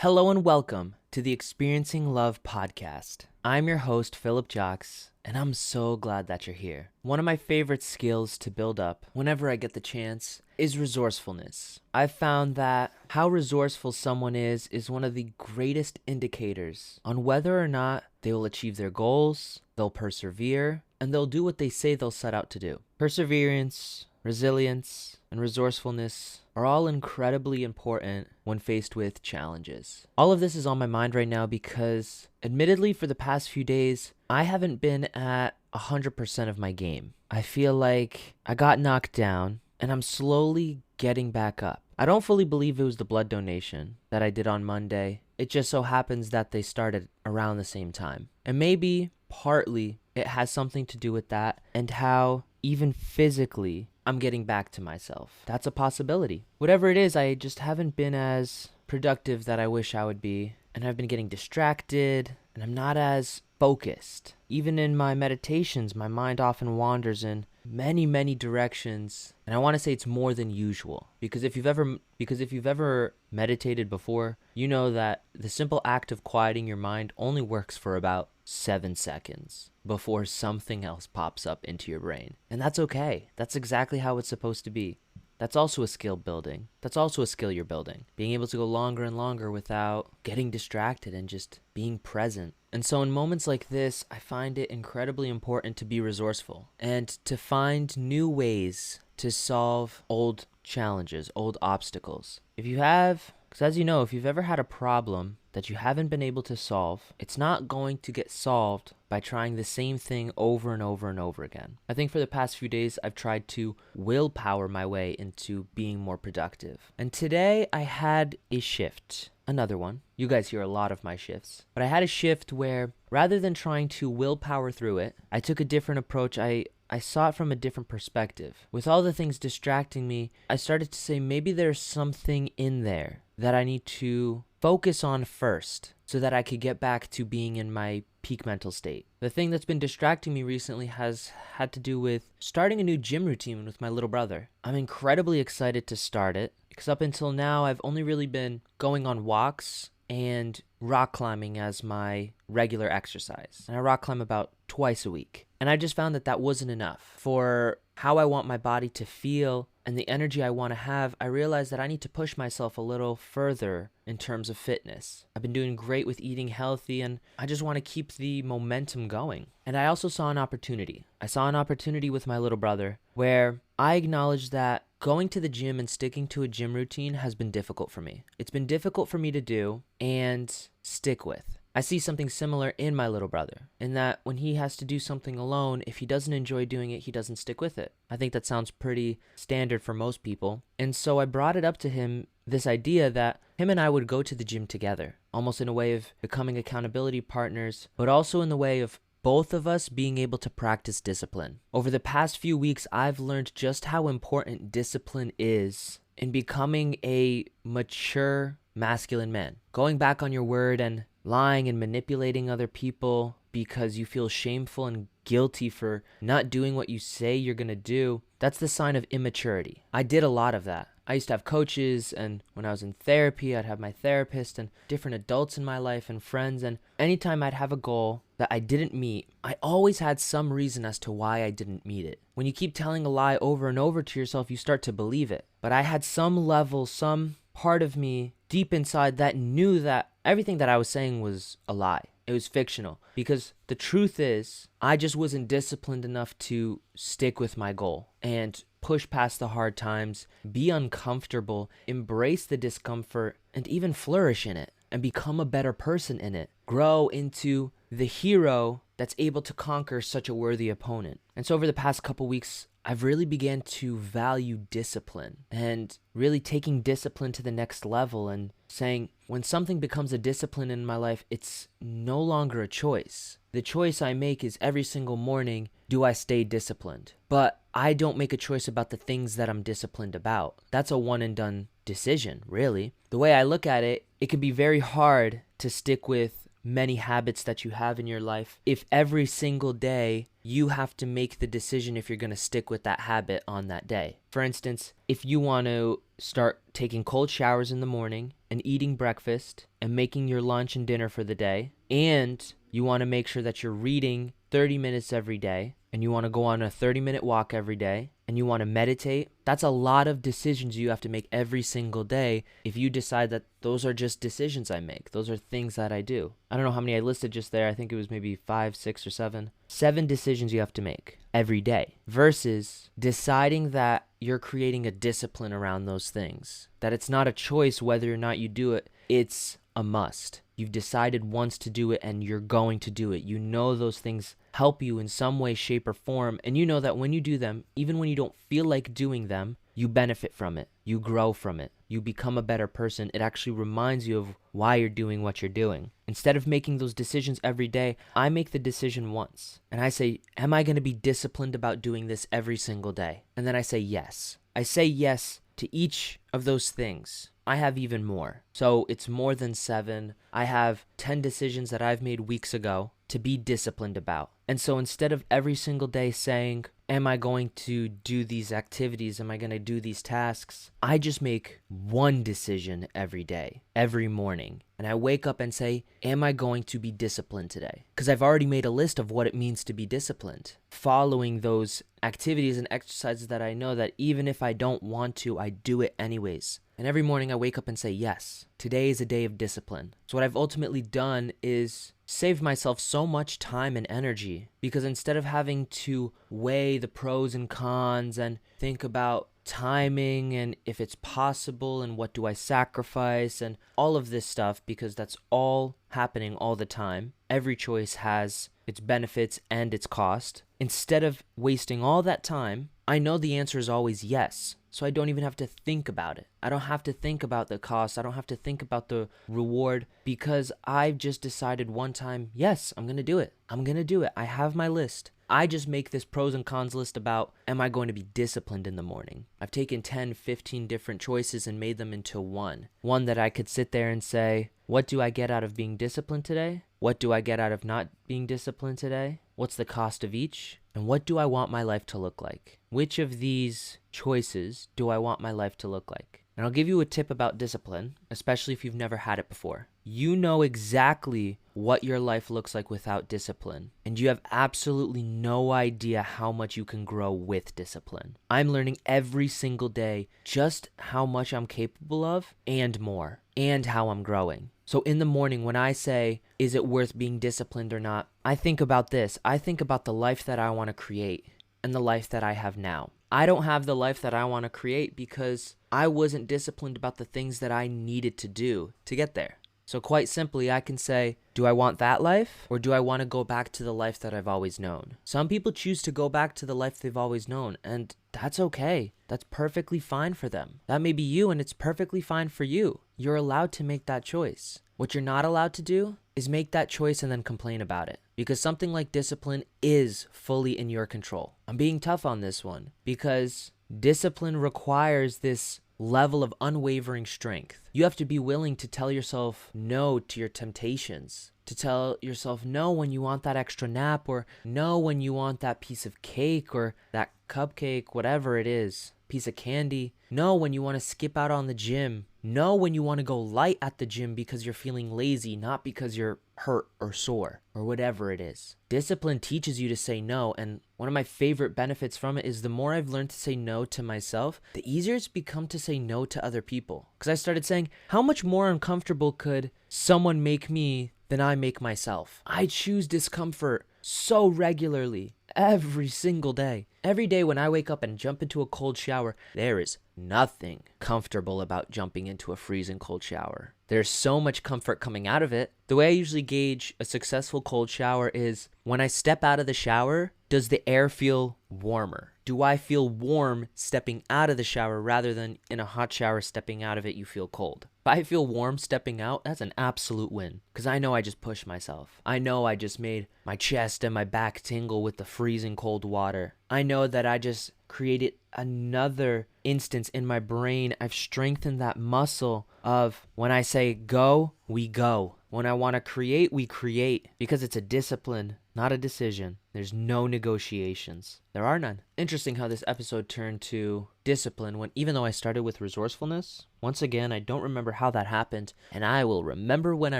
Hello and welcome to the Experiencing Love podcast. I'm your host, Philip Jocks, and I'm so glad that you're here. One of my favorite skills to build up whenever I get the chance is resourcefulness. I've found that how resourceful someone is one of the greatest indicators on whether or not they will achieve their goals, they'll persevere, and they'll do what they say they'll set out to do. Perseverance, resilience, and resourcefulness are all incredibly important when faced with challenges. All of this is on my mind right now because, admittedly, for the past few days, I haven't been at 100% of my game. I feel like I got knocked down and I'm slowly getting back up. I don't fully believe it was the blood donation that I did on Monday. It just so happens that they started around the same time. And maybe, partly, it has something to do with that and how, even physically, I'm getting back to myself. That's a possibility. Whatever it is, I just haven't been as productive that I wish I would be. And I've been getting distracted, and I'm not as focused. Even in my meditations, my mind often wanders in many directions, and I want to say it's more than usual. Because if you've ever meditated before, you know that the simple act of quieting your mind only works for about 7 seconds before something else pops up into your brain. And that's okay. That's exactly how it's supposed to be. That's also a skill building. That's also a skill you're building. Being able to go longer and longer without getting distracted and just being present. And so in moments like this, I find it incredibly important to be resourceful and to find new ways to solve old challenges, old obstacles. Because as you know, if you've ever had a problem that you haven't been able to solve, it's not going to get solved by trying the same thing over and over and over again. I think for the past few days, I've tried to willpower my way into being more productive. And today I had a shift. Another one. You guys hear a lot of my shifts. But I had a shift where rather than trying to willpower through it, I took a different approach. I saw it from a different perspective. With all the things distracting me, I started to say maybe there's something in there that I need to focus on first so that I could get back to being in my peak mental state. The thing that's been distracting me recently has had to do with starting a new gym routine with my little brother. I'm incredibly excited to start it because up until now, I've only really been going on walks and rock climbing as my regular exercise. And I rock climb about twice a week. And I just found that that wasn't enough. For how I want my body to feel and the energy I want to have, I realized that I need to push myself a little further in terms of fitness. I've been doing great with eating healthy, and I just want to keep the momentum going. And I also saw an opportunity. I saw an opportunity with my little brother where I acknowledged that going to the gym and sticking to a gym routine has been difficult for me. It's been difficult for me to do and stick with. I see something similar in my little brother, in that when he has to do something alone, if he doesn't enjoy doing it, he doesn't stick with it. I think that sounds pretty standard for most people. And so I brought it up to him, this idea that him and I would go to the gym together, almost in a way of becoming accountability partners, but also in the way of both of us being able to practice discipline. Over the past few weeks, I've learned just how important discipline is in becoming a mature masculine man. Going back on your word and lying and manipulating other people because you feel shameful and guilty for not doing what you say you're going to do, that's the sign of immaturity. I did a lot of that. I used to have coaches, and when I was in therapy, I'd have my therapist and different adults in my life and friends, and anytime I'd have a goal that I didn't meet, I always had some reason as to why I didn't meet it. When you keep telling a lie over and over to yourself, you start to believe it. But I had some level, some part of me deep inside that knew that everything that I was saying was a lie. It was fictional. Because the truth is, I just wasn't disciplined enough to stick with my goal and push past the hard times, be uncomfortable, embrace the discomfort, and even flourish in it and become a better person in it. Grow into the hero that's able to conquer such a worthy opponent. And so over the past couple weeks, I've really began to value discipline and really taking discipline to the next level and saying when something becomes a discipline in my life, it's no longer a choice. The choice I make is every single morning, do I stay disciplined? But I don't make a choice about the things that I'm disciplined about. That's a one and done decision, really. The way I look at it, it can be very hard to stick with many habits that you have in your life if every single day you have to make the decision if you're going to stick with that habit on that day. For instance, if you want to start taking cold showers in the morning and eating breakfast and making your lunch and dinner for the day. And you want to make sure that you're reading 30 minutes every day, and you want to go on a 30-minute walk every day, and you want to meditate. That's a lot of decisions you have to make every single day if you decide that those are just decisions I make. Those are things that I do. I don't know how many I listed just there. I think it was maybe 5, 6, or 7. 7 decisions you have to make every day versus deciding that you're creating a discipline around those things. That it's not a choice whether or not you do it. It's a must. You've decided once to do it and you're going to do it. You know those things help you in some way, shape, or form. And you know that when you do them, even when you don't feel like doing them, you benefit from it. You grow from it. You become a better person. It actually reminds you of why you're doing what you're doing. Instead of making those decisions every day, I make the decision once. And I say, am I going to be disciplined about doing this every single day? And then I say yes. I say yes to each of those things. I have even more. So it's more than 7. I have 10 decisions that I've made weeks ago to be disciplined about. And so instead of every single day saying, am I going to do these activities? Am I going to do these tasks? I just make one decision every day, every morning. And I wake up and say, am I going to be disciplined today? Because I've already made a list of what it means to be disciplined. Following those activities and exercises that I know that even if I don't want to, I do it anyways. And every morning I wake up and say, yes, today is a day of discipline. So what I've ultimately done is saved myself so much time and energy, because instead of having to weigh the pros and cons and think about timing and if it's possible and what do I sacrifice and all of this stuff, because that's all happening all the time. Every choice has its benefits and its cost. Instead of wasting all that time, I know the answer is always yes. So I don't even have to think about it. I don't have to think about the cost. I don't have to think about the reward, because I've just decided one time, yes, I'm going to do it. I'm going to do it. I have my list. I just make this pros and cons list about, am I going to be disciplined in the morning? I've taken 10, 15 different choices and made them into one. One that I could sit there and say, what do I get out of being disciplined today? What do I get out of not being disciplined today? What's the cost of each? And what do I want my life to look like? Which of these choices do I want my life to look like? And I'll give you a tip about discipline, especially if you've never had it before. You know exactly what your life looks like without discipline, and you have absolutely no idea how much you can grow with discipline. I'm learning every single day just how much I'm capable of and more, and how I'm growing. So in the morning when I say, is it worth being disciplined or not? I think about this. I think about the life that I want to create and the life that I have now. I don't have the life that I want to create because I wasn't disciplined about the things that I needed to do to get there. So quite simply, I can say, do I want that life, or do I want to go back to the life that I've always known? Some people choose to go back to the life they've always known, and that's okay. That's perfectly fine for them. That may be you, and it's perfectly fine for you. You're allowed to make that choice. What you're not allowed to do is make that choice and then complain about it, because something like discipline is fully in your control. I'm being tough on this one because discipline requires this level of unwavering strength. You have to be willing to tell yourself no to your temptations, to tell yourself no when you want that extra nap, or no when you want that piece of cake or that cupcake, whatever it is, piece of candy. No when you want to skip out on the gym. No when you want to go light at the gym because you're feeling lazy, not because you're hurt or sore or whatever it is. Discipline teaches you to say no, and one of my favorite benefits from it is the more I've learned to say no to myself, the easier it's become to say no to other people. Because I started saying, how much more uncomfortable could someone make me than I make myself? I choose discomfort so regularly, every single day. Every day when I wake up and jump into a cold shower, there is nothing comfortable about jumping into a freezing cold shower. There's so much comfort coming out of it. The way I usually gauge a successful cold shower is when I step out of the shower, does the air feel warmer? Do I feel warm stepping out of the shower rather than in a hot shower stepping out of it you feel cold? If I feel warm stepping out, that's an absolute win, because I know I just pushed myself. I know I just made my chest and my back tingle with the freezing cold water. I know that I just created another instance in my brain. I've strengthened that muscle of when I say go, we go. When I want to create, we create because it's a discipline, not a decision. There's no negotiations. There are none. Interesting how this episode turned to discipline when, even though I started with resourcefulness, once again, I don't remember how that happened, and I will remember when I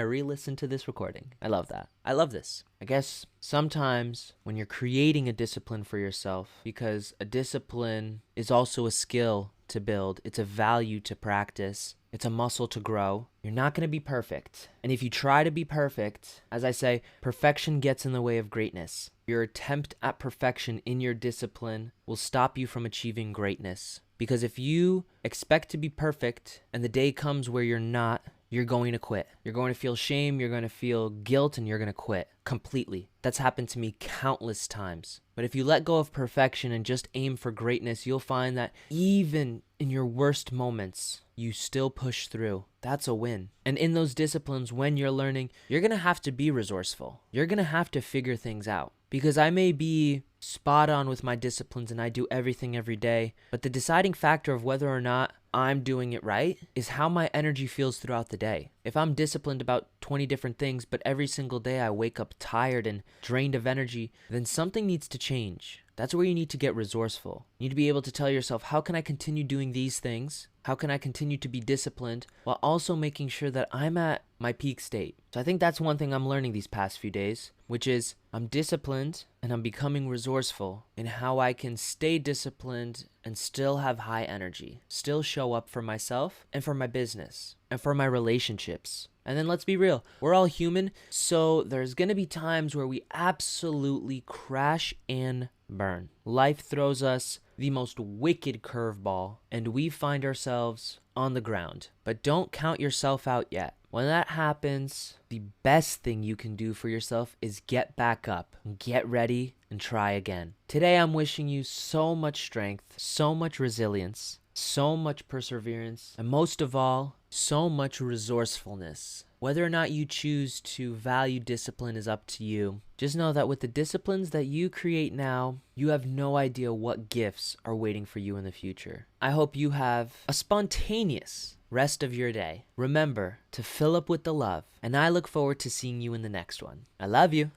re-listen to this recording. I love that. I love this. I guess sometimes when you're creating a discipline for yourself, because a discipline is also a skill to build, it's a value to practice, it's a muscle to grow. You're not going to be perfect. And if you try to be perfect, as I say, perfection gets in the way of greatness. Your attempt at perfection in your discipline will stop you from achieving greatness. Because if you expect to be perfect and the day comes where you're not, you're going to quit. You're going to feel shame, you're going to feel guilt, and you're going to quit completely. That's happened to me countless times. But if you let go of perfection and just aim for greatness, you'll find that even in your worst moments, you still push through. That's a win. And in those disciplines, when you're learning, you're going to have to be resourceful. You're going to have to figure things out. Because I may be spot on with my disciplines and I do everything every day, but the deciding factor of whether or not I'm doing it right is how my energy feels throughout the day. If I'm disciplined about 20 different things, but every single day I wake up tired and drained of energy, then something needs to change. That's where you need to get resourceful. You need to be able to tell yourself, how can I continue doing these things? How can I continue to be disciplined while also making sure that I'm at my peak state? So I think that's one thing I'm learning these past few days, which is I'm disciplined and I'm becoming resourceful in how I can stay disciplined and still have high energy, still show up for myself and for my business and for my relationships. And then let's be real, we're all human, so there's going to be times where we absolutely crash and burn. Life throws us the most wicked curveball, and we find ourselves on the ground. But don't count yourself out yet. When that happens, the best thing you can do for yourself is get back up, get ready, and try again. Today, I'm wishing you so much strength, so much resilience, so much perseverance, and most of all, so much resourcefulness. Whether or not you choose to value discipline is up to you. Just know that with the disciplines that you create now, you have no idea what gifts are waiting for you in the future. I hope you have a spontaneous rest of your day. Remember to fill up with the love, and I look forward to seeing you in the next one. I love you.